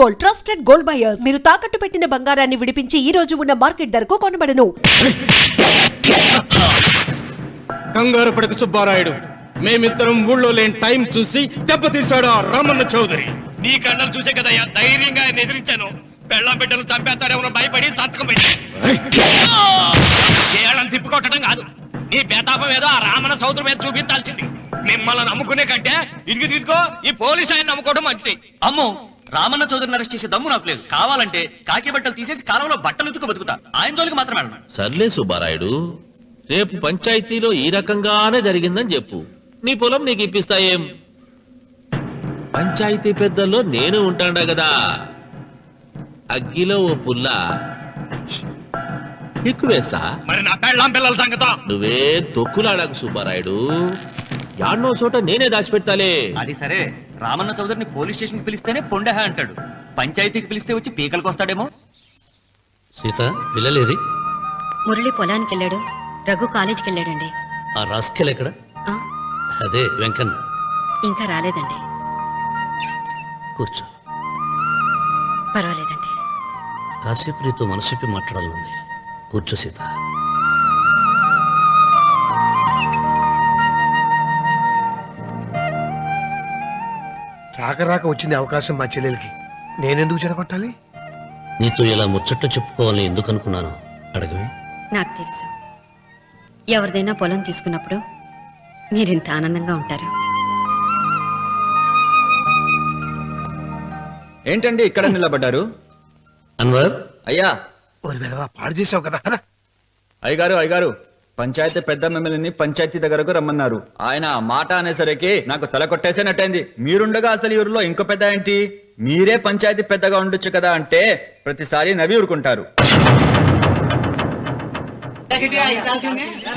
Gold, trusted gold buyers. మీరు తాకట్టు పెట్టిన బంగారాన్ని విడిపించి ఈ రోజు ఉన్న మార్కెట్ ధరకు కొనబడను. కంగారు పడక సుబ్బారాయుడు, మేమిద్దరం ఊళ్ళో లేని టైం చూసి దెబ్బతీశాడు ఆ రామన్న చౌదరి. నీ కళ్ళను చూసే కదయ్యా ధైర్యంగా ఆయన ఎదిరించాను. పెళ్ళం బిడ్డలు చంపేస్తాడేమో భయపడి సంతకం పెట్టి ఏళ్ళని తిప్పుకొట్టడం కాదు, నీ బేతాపం ఏదో ఆ రామన్న సోదరు మీద చూపించాల్సింది. మిమ్మల్ని నమ్ముకునే కంటే ఇదిగో ఈ పోలీసు ఆయన నమ్ముకోవడం మంచిది. అమ్మో, రామన్న చౌదరిని అరెస్ట్ చేసే దమ్ము నాకు లేదు. కావాలంటే కాకి బట్టలు తీసేసి కాలంలో బట్టలు ఉతుకు బతుకుతా. ఆయన జోలికి మాత్రం వెళ్ళను. సర్లే సుబ్బారాయుడు, రేపు పంచాయతీలో ఈ రకంగానే జరిగిందని చెప్పు, నీ పొలం నీకు ఇప్పిస్తాయేం? పంచాయతీ పెద్దల్లో నేను ఉంటాడా కదా, అగ్గిలో ఓ పుల్ల ఎక్కువేసా. మరి నా పెళ్ళం పిల్లల సంగత నువ్వే తొక్కులాడకు సుబ్బారాయుడు, యాడ్నో చోట నేనే దాచిపెడతాలే. అది సరే, రామన్న చౌదరిని పోలీస్ స్టేషన్ కి పిలిస్తేనే పొండహ అంటాడు, పంచాయతీకి పిలిస్తే వచ్చి పీకలకు వస్తాడేమో. సీత, పిల్లలేరి? మురళి పొలానికి వెళ్ళాడు, రఘు కాలేజీకి వెళ్ళాడండి. ఆ రాస్కెల్ ఎక్కడ? అదే వెంకన్న. ఇంకా రాలేదండి. కూర్చో. పర్వాలేదండి. కాసేపు నీతో మనసిప్పి మాట్లాడాలనుంది. కూర్చో సీత. రాక రాక వచ్చింది అవకాశం మా చెల్లెలకి, నేనెందుకు చెడగొట్టాలి? నీతో ఇలా ముచ్చట్లు చెప్పుకోవాలని ఎందుకు అనుకున్నాను అడగవే. నాకు తెలుసు, ఎవరిదైనా పొలం తీసుకున్నప్పుడు మీరింత ఆనందంగా ఉంటారు. ఏంటండి ఇక్కడ నిలబడ్డారు? అన్వర్, అయ్యా. పాడు చేసావు కదా. అయ్యగారు, పంచాయతీ పెద్ద మిమ్మల్ని పంచాయతీ దగ్గరకు రమ్మన్నారు. ఆయన మాట అనేసరికి నాకు తల కొట్టేసేనట్టయింది. మీరుండగా అసలు ఊరిలో ఇంకో పెద్ద ఏంటి? మీరే పంచాయతీ పెద్దగా ఉండొచ్చు కదా అంటే ప్రతిసారి నవ్వి ఊరుకుంటారు.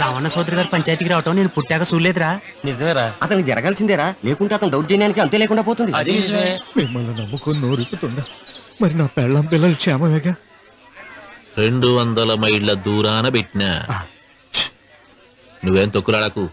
రావణ సోదరి గారు పంచాయతీకి రావటం నేను పుట్టాక చూడలేదురా. నిజమేరా, అతనికి జరగాల్సిందేరా, లేకుంటే అతను దౌర్జన్యానికి అంతే లేకుండా పోతుంది. మిమ్మల్ని నమ్ముకొని నోరుకుతుందా? మరి నా పెళ్ళం పిల్లలు క్షేమమేగా? 200 మైళ్ళ దూరాన పెట్టినా, నువ్వేం తొక్కులాడకు.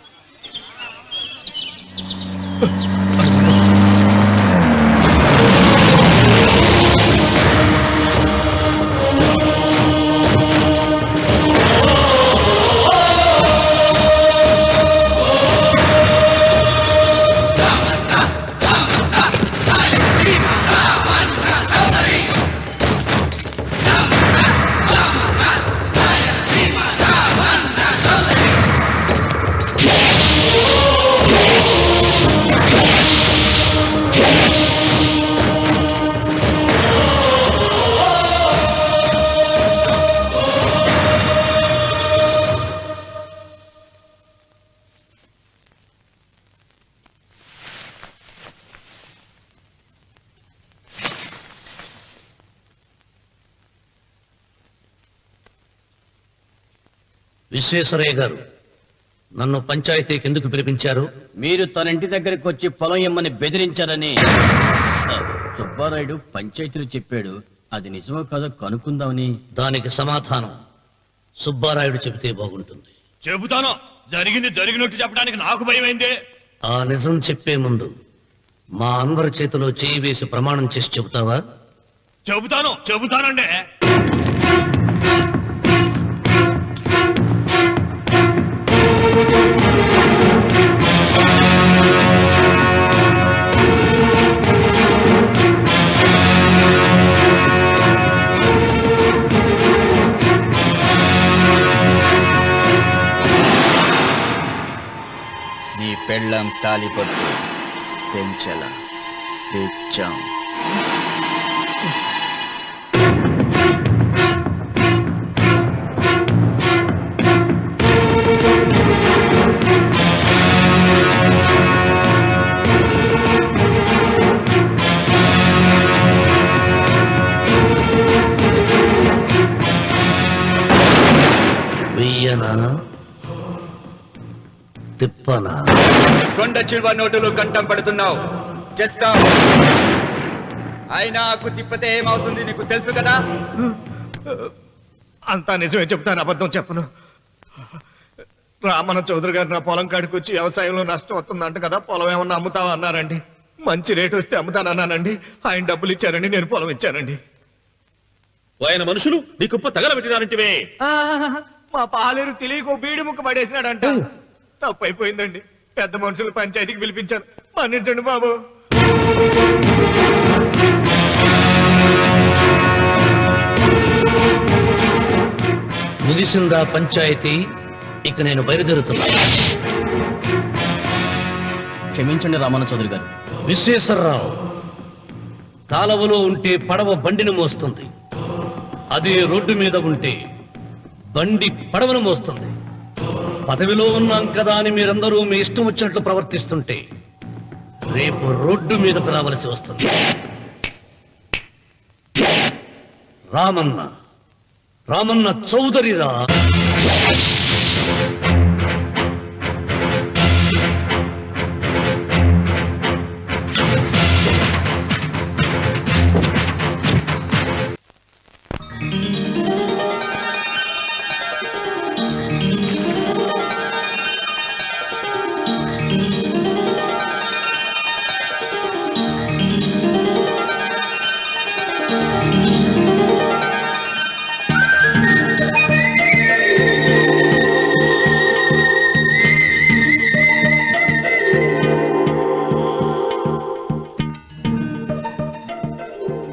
విశ్వేశ్వరయ్య గారు, నన్ను పంచాయతీకి ఎందుకు పిలిపించారు? మీరు తన ఇంటి దగ్గరికి వచ్చి పొలం ఇమ్మని బెదిరించారని సుబ్బారాయుడు పంచాయతీలో చెప్పాడు. అది నిజమో కాదో కనుక్కుందామని. దానికి సమాధానం సుబ్బారాయుడు చెబితే బాగుంటుంది. చెబుతాను, జరిగింది జరిగినట్టు చెప్పడానికి నాకు భయమైంది. ఆ నిజం చెప్పే ముందు మా అన్వర్ చేతిలో చేయి వేసి ప్రమాణం చేసి చెబుతావా? చెబుతానండి. నీ పెళ్ళం తాలిపట్టు పెంచల తెచ్చాం. వెయ్యనా తిప్పనా? కొండ చిల్వ నోటులు కంఠం పడుతున్నావు, చేస్తావు. ఆయన ఆకు తిప్పితే ఏమవుతుంది నీకు తెలుసు కదా. అంతా నిజమే చెప్తాను, అబద్ధం చెప్పను. రామన్న చౌదరి గారు నా పొలం కాడికి వచ్చి వ్యవసాయంలో నష్టం వస్తుందంట కదా, పొలం ఏమన్నా అమ్ముతావా అన్నారండి. మంచి రేటు వస్తే అమ్ముతానన్నానండి. ఆయన డబ్బులు ఇచ్చారండి, నేను పొలం ఇచ్చానండి. ఆయన మనుషులు నీ కుప్ప తగలబెట్టినారంటివే. మా పాలేరు తెలియకో బీడి ముక్క పడేసినాడంట. తప్పైపోయిందండి. పెద్ద మనుషులు పంచాయతీకి పిలిపించారు. మన్నించండి బాబు. ముగిసిందా పంచాయతీ? ఇక నేను బయలుదేరుతున్నా. క్షమించండి రామన్న చౌదరి గారు. విశ్వేశ్వరరావు, కాలవలో ఉంటే పడవ బండిని మోస్తుంది, అదే రోడ్డు మీద ఉంటే బండి పడవను మోస్తుంది. పదవిలో ఉన్నాం కదా అని మీరందరూ మీ ఇష్టం వచ్చినట్లు ప్రవర్తిస్తుంటే రేపు రోడ్డు మీదకు రావలసి వస్తుంది. రామన్న చౌదరిరా.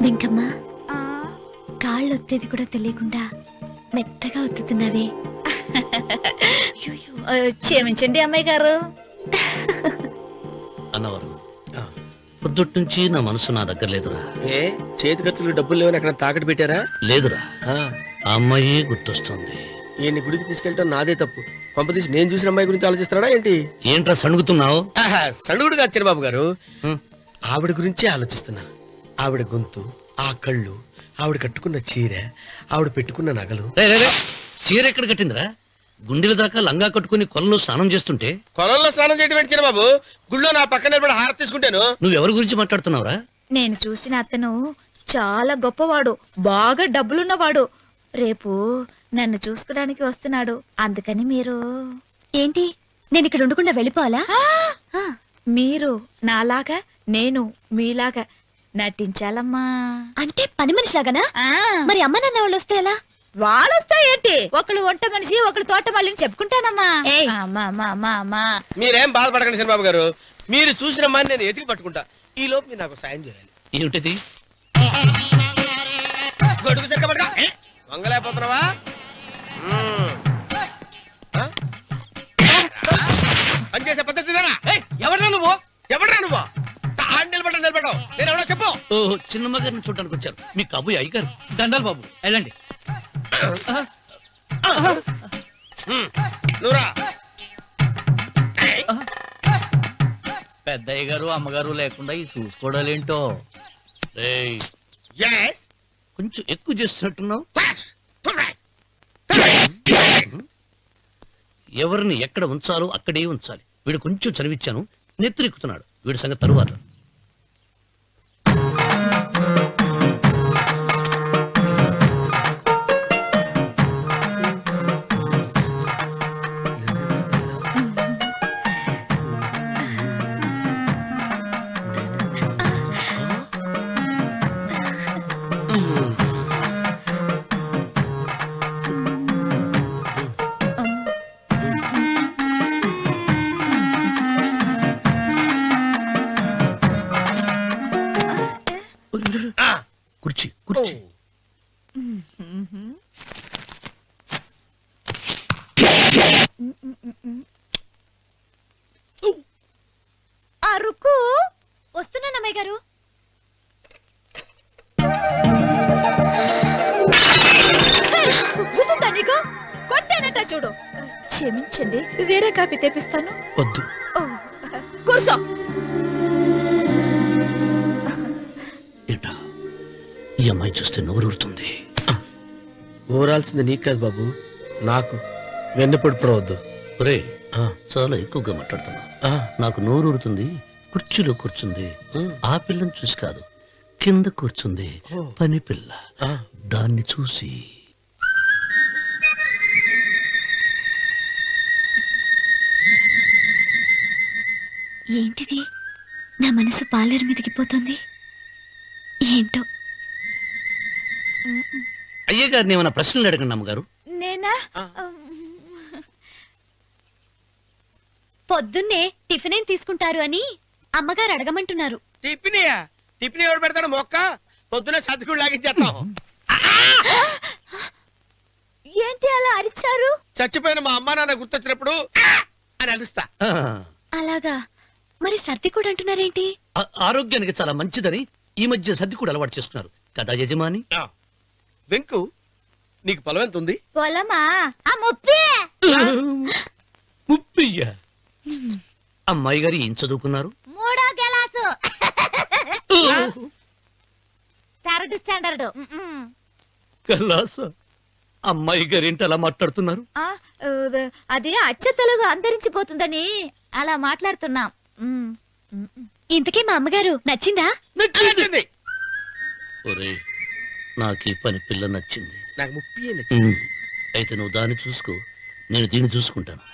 వెంకమ్మ, కాళ్ళు ఒత్తేది కూడా తెలియకుండా మెత్తగా ఒత్తుతున్నావే. క్షమించండి అమ్మాయి గారు. అన్నవరం, పొద్దుటి నుంచి నా మనసు నా దగ్గర లేదురా. ఏ చేతి ఖర్చులు డబ్బులు లేవని అక్కడ తాకట్టు పెట్టారా? లేదురా, ఆ అమ్మాయి గుర్తొస్తుంది. ఈయన్ని గుడికి తీసుకెళ్ళటం నాదే తప్పు. పంపదీసి నేను చూసిన అమ్మాయి గురించి ఆలోచిస్తాడా ఏంటి? ఏంట్రా సణుగుతున్నావు? సడుగుడుగా చిరబాబు గారు, ఆవిడ గురించి ఆలోచిస్తున్నా. ఆవిడ గొంతు, ఆ కళ్ళు, ఆవిడ కట్టుకున్న చీర, ఆవిడ పెట్టుకున్న నగలు. చీర ఎక్కడ కట్టిందిరా? గుండెల దాకా లంగా కట్టుకుని కొలంలో స్నానం చేస్తుంటే. కొలంలో స్నానం చేయడం ఏంటి చిరబాబు? గుళ్ళో నా పక్కన నిలబడి హారతి తీసుకుంటాను. నువ్వెవరి గురించి మాట్లాడుతున్నావురా? నేను చూసిన అతను చాలా గొప్పవాడు, బాగా డబ్బులున్నవాడు. రేపు నన్ను చూసుకోడానికి వస్తున్నాడు. అందుకని మీరు ఏంటి, నేను ఇక్కడ ఉండకుండా వెళ్ళిపోవాలా? మీరు నాలాగా, నేను మీలాగా నటించాలమ్మా. అంటే పని మనిషిలాగానా? మరి అమ్మ నాన్న వాళ్ళు వస్తే ఎలా? వాళ్ళు వస్తాయేంటి? ఒకళ్ళు వంట మనిషి, ఒకళ్ళు తోట మళ్ళీ చెప్పుకుంటానమ్మా. అమ్మా మీరేం బాధపడకండి చిరబాబు గారు. మీరు చూసిన అమ్మాయిని నేను ఎతికి పట్టుకుంటా. ఈ లోపు మీరు నాకు సాయం చేయాలి. ఏమిటిది? గొడుగు సరిగ్గా పట్టుకో. వంగలేకపోతున్నావా? పనిచేసే పద్ధతి ఎవరా నువ్వు? ఎవడరా నువ్వు? నిలబడ్డావు. నేను ఎవడో చెప్పు. ఓహో, చిన్నమ్మ గారిని చూడడానికి వచ్చారు. మీ కబుయ్య అయ్యగారు. దండాలు బాబు, వెళ్ళండి. నువ్వురా. పెద్దయ్య గారు అమ్మగారు లేకుండా ఈ చూసుకోవడాలేంటో. కొంచెం ఎక్కువ చేస్తున్నట్టున్నావు. ఎవరిని ఎక్కడ ఉంచాలో అక్కడే ఉంచాలి. వీడు కొంచెం చదివిచ్చాను, నెత్తిరెక్కుతున్నాడు. వీడి సంగతి తరువాత. కుర్చీ కుర్చీ. అరుకు వస్తున్నానమ్మాయి గారు. నీకు కొట్టానట చూడు. క్షమించండి, వేరే కాపీ తెప్పిస్తాను. వద్దు. కూర్చో. ఏంటా, ఈ అమ్మాయి చూస్తే నోరూరుతుంది. ఊరాల్సింది నీకు కాదు బాబు, నాకు. వెన్నపొడి పడవద్దు. ఒరే, చాలా ఎక్కువగా మాట్లాడుతున్నా. నాకు నోరూరుతుంది. కుర్చీలో కూర్చుంది. ఆ పిల్లని చూసి కాదు, కింద కూర్చుంది పని పిల్ల. దాన్ని చూసి. ఏంటిది? నా మనసు పాలేరు మీదకి పోతుంది ఏంటో. అయ్య గారిని ఏమైనా ప్రశ్నలు అడగండి అమ్మగారు. నేనా? పొద్దున్నే టిఫిన్ ఏం తీసుకుంటారు అని అమ్మగారు అడగమంటున్నారు. టిఫినియా? టిఫిన్ ఎవడు పెడతాడు మొక్క? పొద్దున సతుకుడు లాగించేస్తాం. ఏంటి అలా అరిచారు? చచ్చిపోయిన మా అమ్మ నాన్న గుర్తొచ్చినప్పుడు అని అలుస్తా. అలాగా? మరి సర్ది కూడా అంటున్నారేంటి? ఆరోగ్యానికి చాలా మంచిదని ఈ మధ్య సర్ది కూడా అలవాటు చేస్తున్నారు కదా యజమాని. వెంకు, నీకు పొలం ఎంత ఉంది? పొలమా? ఆ ముప్పి. ముప్పయ్య. అమ్మాయి గారు ఏం చదువుకున్నారు? 3వ క్లాసు. 3rd standard. కలాస. అమ్మాయి గారు ఏంటి అలా మాట్లాడుతున్నారు? అది అచ్చ తెలుగు అంతరించిపోతుందని అలా మాట్లాడుతున్నాం. ఇంతకీ మా అమ్మగారు నచ్చిందా? నచ్చింది. ఒరే, నాకు ఈ పని పిల్ల నచ్చింది. నాకు ముప్పి. అయితే నువ్వు దాన్ని చూసుకో, నేను దీన్ని చూసుకుంటాను.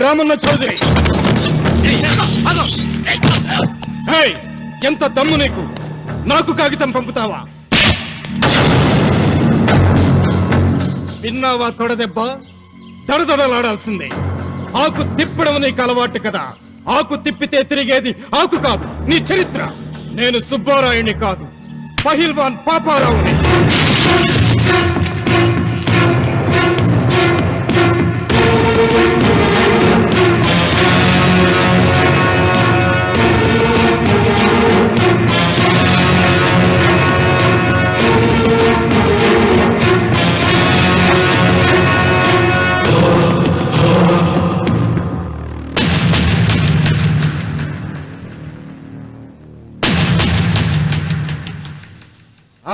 రామన్న చౌదరి, ఎంత దమ్ము నీకు? నాకు కాగితం పంపుతావా? విన్నావా తొడదెబ్బ? దడదడలాడాల్సిందే. ఆకు తిప్పడం నీకు అలవాటు కదా. ఆకు తిప్పితే తిరిగేది ఆకు కాదు, నీ చరిత్ర. నేను సుబ్బారాయుని కాదు, పహిల్వాన్ పాపారావుని.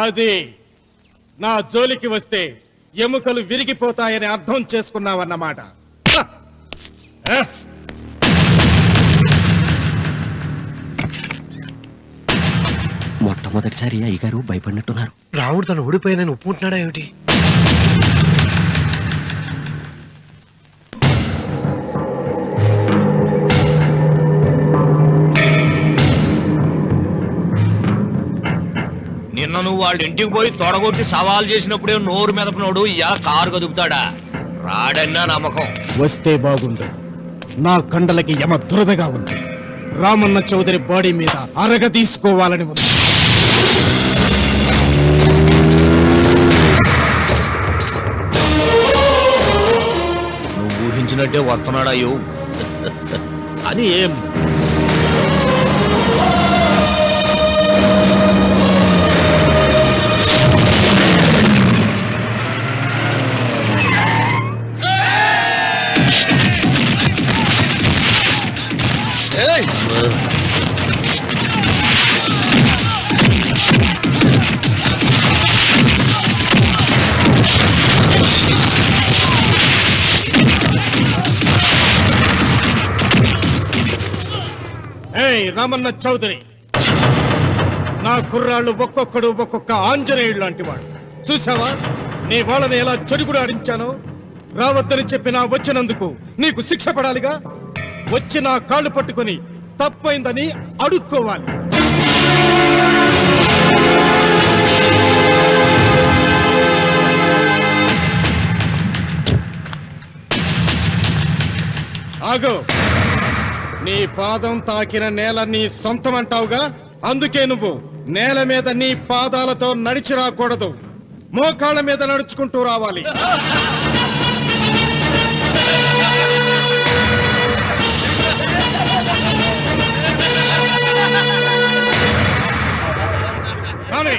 అది నా జోలికి వస్తే ఎముకలు విరిగిపోతాయని అర్థం చేసుకున్నావన్నమాట. మొట్టమొదటిసారి అయ్యగారు భయపడినట్టున్నారు. రాముడు తను ఓడిపోయానని ఒప్పుకుంటున్నాడా ఏమిటి? నిన్న నువ్వు వాళ్ళ ఇంటికి పోయి తొడగొట్టి సవాల్ చేసినప్పుడే నోరు మెదపనోడు ఇలా కారు కదుపుతాడా? రాడన్నా నమ్మకం. వస్తే బాగుండు. నా కండలకి యమ దురదగా ఉంది. రామన్న చౌదరి బాడీ మీద అరగ తీసుకోవాలని ఉంది. నువ్వు ఊహించినట్టే వస్తున్నాడయ్యో అని ఏం రామన్న చౌదరి, నా కుర్రాళ్ళు ఒక్కొక్కడు ఒక్కొక్క ఆంజనేయుడు లాంటి వాడు. చూసావా నీ వాళ్ళని ఎలా చెడుగుడు ఆడించానో? రావద్దని చెప్పినా వచ్చినందుకు నీకు శిక్ష పడాలిగా. వచ్చి నా కాళ్ళు పట్టుకొని తప్పైందని అడుక్కోవాలి. ఆగో, నీ పాదం తాకిన నేల నీ సొంతం అంటావుగా. అందుకే నువ్వు నేల మీద నీ పాదాలతో నడిచి రాకూడదు, మోకాళ్ళ మీద నడుచుకుంటూ రావాలి. కానీ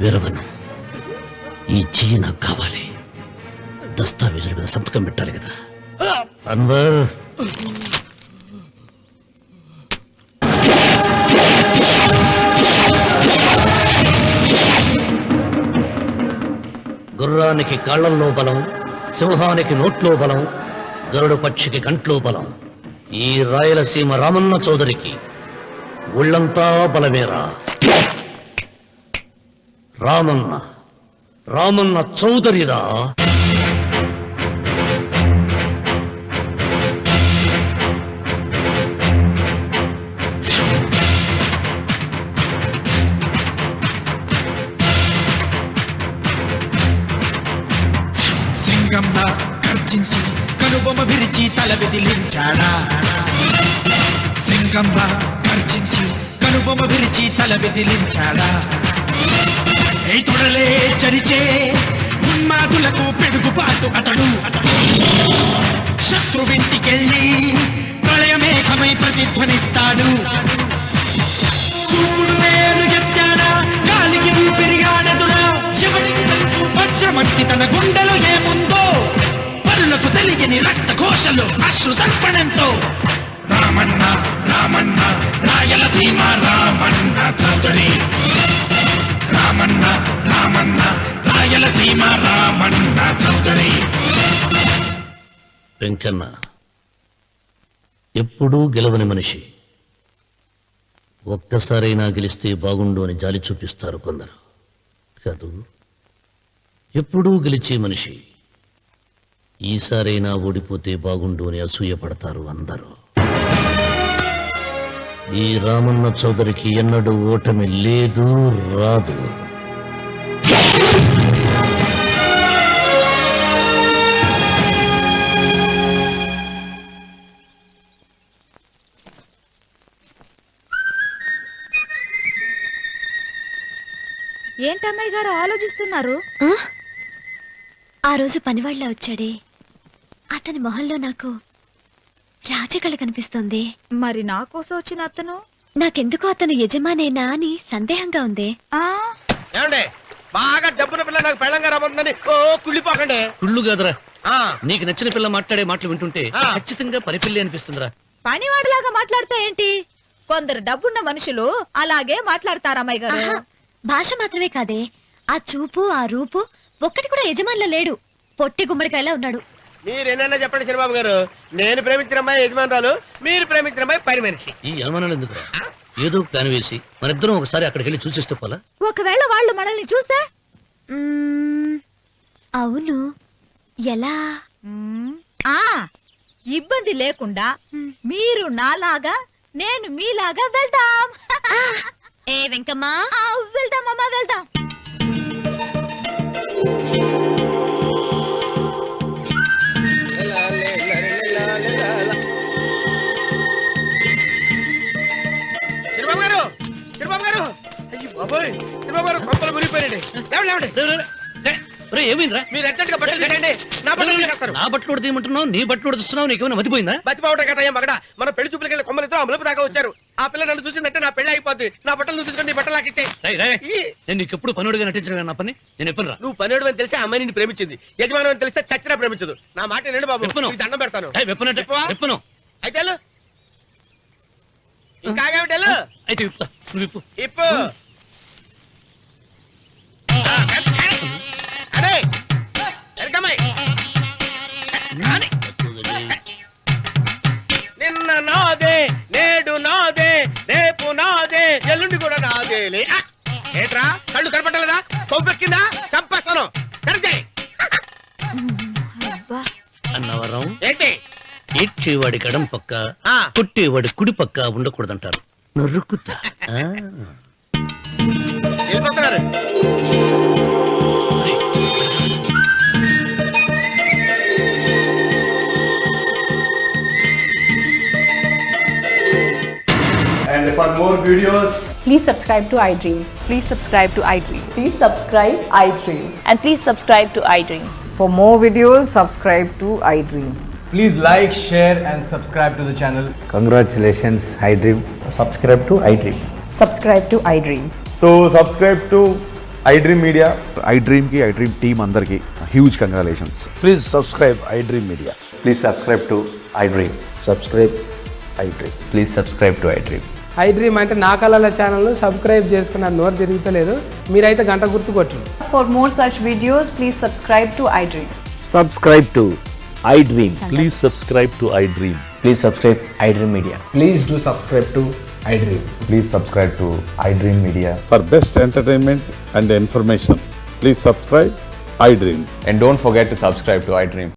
వీరవనం, ఈ చెయ్యి నాకు కావాలి. దస్తావేజుల మీద సంతకం పెట్టాలి కదా. అన్వర్, గుర్రానికి కాళ్లల్లో బలం, సింహానికి నోట్లో బలం, గరుడు పక్షికి కంట్లో బలం. ఈ రాయలసీమ రామన్న చౌదరికి ఒళ్ళంతా బలమేరా. రామన్న, రామన్న చౌదరిరా. సింగంలా గర్జించి కనుబొమ్మ విరిచి తల బెదిలించాడా. సింగంలా గర్జించి కనుబొమ్మ విరిచి తల బెదిలించాడా. ఏ తొడలే చరిచే ఉన్మాదులకు పెడుగుపాటు అతడు. శత్రువింటికెళ్ళి ప్రళయమేఘమై ప్రతిధ్వనిస్తాడు. చూపుడు వేలు ఎత్తాడా, గాలికి ఊపిరిగాడెదురా. శివుడికి తెలుసు వజ్రమట్టి తన గుండెలో ఏముందో. పరులకు తెలియని రక్త ఘోషలు అశ్రు తర్పణంతో. రామన్న, రామన్న, రాయలసీమ రామన్న చౌదరి. రామన్న, రామన్న, రాయలసీమ రామన్న చౌదరి. వెంకన్న ఎప్పుడూ గెలవని మనిషి. ఒక్కసారైనా గెలిస్తే బాగుండు అని జాలి చూపిస్తారు కొందరు. కాదు, ఎప్పుడూ గెలిచే మనిషి. ఈసారైనా ఓడిపోతే బాగుండు అని అసూయపడతారు అందరూ. ఈ రామన్న చౌదరికి ఎన్నడూ ఓటమి లేదు, రాదు. ఏంటమ్మాయి గారు ఆలోచిస్తున్నారు? ఆ రోజు పనివాళ్ళ వచ్చాడే, అతని మొహంలో నాకు రాజకళ కనిపిస్తోంది. మరి నా కోసం వచ్చిన అతను? నాకెందుకో అతను యజమానేనా అని సందేహంగా ఉంది. ఏమండి, బాగా డబ్బున పిల్ల నాకు పెళ్ళంగా రాబోతుందని ఓ కుళ్ళిపోకండి. కుళ్ళు కాదురా, నీకు నచ్చిన పిల్ల మాట్లాడే మాటలు వింటుంటే ఖచ్చితంగా పరిపిల్లి అనిపిస్తుందిరా. పనివాడిలాగా మాట్లాడతా ఏంటి? కొందరు డబ్బున్న మనుషులు అలాగే మాట్లాడతారు అమ్మాయి గారు. భాష మాత్రమే కాదే, ఆ చూపు, ఆ రూపు ఒక్కటి కూడా యజమానిలో లేడు. పొట్టి గుమ్మడికాయలా ఉన్నాడు. మీరేనన్నా చెప్పండి చంద్రబాబు గారు, నేను ప్రేమించిన అమ్మాయి యజమానురాలు, మీరు ప్రేమించిన అమ్మాయి పని మనిషి. ఈ అనుమానాలు ఎందుకురా? ఏదో ప్లాన్ వేసి మనిద్దరం ఒకసారి అక్కడికి వెళ్ళి చూసేస్తే పోలా? ఒకవేళ వాళ్ళు మనల్ని చూస్తే? అవును, ఎలా? ఇబ్బంది లేకుండా మీరు నాలాగా నేను మీలాగా వెళ్దాం. ఏ వెంకమ్మా, వెళ్దాం అమ్మా, వెళ్దాం. చంద్రబాబు గారు, చంద్రబాబు గారు, అయ్యో బాబోయ్, చంద్రబాబు గారు కొంపలు మురిగిపోయారండి. ఏమైందిరా? మీరు ఎట్టగా బట్టలు తీయండి, నా బట్టలు తీసేస్తారు. నా బట్టలు ఉడతీయమంటున్నావు, నీ బట్టలు ఉడుతున్నావు, నీకేమైనా మతిపోయిందా? బతిపోవటం కదా ఏం మగడ. మన పెళ్లి చూపులకి వెళ్ళి కొమ్మలు ఇద్దరు అమలుపు దాకా వచ్చారు. ఆ పిల్ల నన్ను చూసిందంటే నా పెళ్లి అయిపోద్ది. నా బట్టలు నువ్వు తీసుకొని నీ బట్టలు నాకు ఇచ్చేయి. నేను నీకు ఎప్పుడు పనుడిగా నటించడం నా పని. నేను ఎప్పుడు రా? నువ్వు పనుడు అని తెలిసి ఆ అమ్మాయి నిన్ను ప్రేమించింది. యజమాని అని తెలిస్తే చచ్చినా ప్రేమించదు. నా మాట వినండి బాబు, నీకు దండం పెడతాను. చెప్పను అయితే వెళ్ళు. ఇంకా ఆగావిటి వెళ్ళు. అయితే ఇప్పుతా, నువ్వు ఇప్పు. ఇప్పు. అరే ఎరకమ్మాయి, నిన్న నాదే, నేడు నాదే, రేపు నాదే, ఎల్లుండి కూడా నాదేలే. ఏట్రా కళ్ళు కనపట్టలేదా? కొవ్వెక్కిందా? చంపేస్తాను. కరెక్టే అన్నవరం ఏంటి? ఏడ్చేవాడి గడం పక్క, కొట్టేవాడి కుడి పక్క ఉండకూడదంటారు. నరుక్కుతా. వెళ్ళిపోతున్నారు. And for more videos, please subscribe to iDream. Please subscribe to iDream. Please subscribe iDream. And please subscribe to iDream. For more videos, subscribe to iDream. please like, share and subscribe to the channel. Congratulations, iDream. Subscribe to iDream. Subscribe to iDream. So subscribe to iDream Media. iDream కి iDream team అందరికి huge congratulations. Please subscribe iDream Media. Please subscribe to iDream. Subscribe iDream. Please subscribe to iDream. iDream అంటే నా కళల channel subscribe చేసుకున్న నోరు తిరుగుతలేదు, మీరైతే గంట గుర్తు కొట్టండి. For more such videos, please subscribe to iDream. Subscribe to iDream. Please subscribe to iDream. Please subscribe iDream Media. Please do subscribe to iDream. Please subscribe to iDream Media. For best entertainment and information, please subscribe iDream. And don't forget to subscribe to iDream.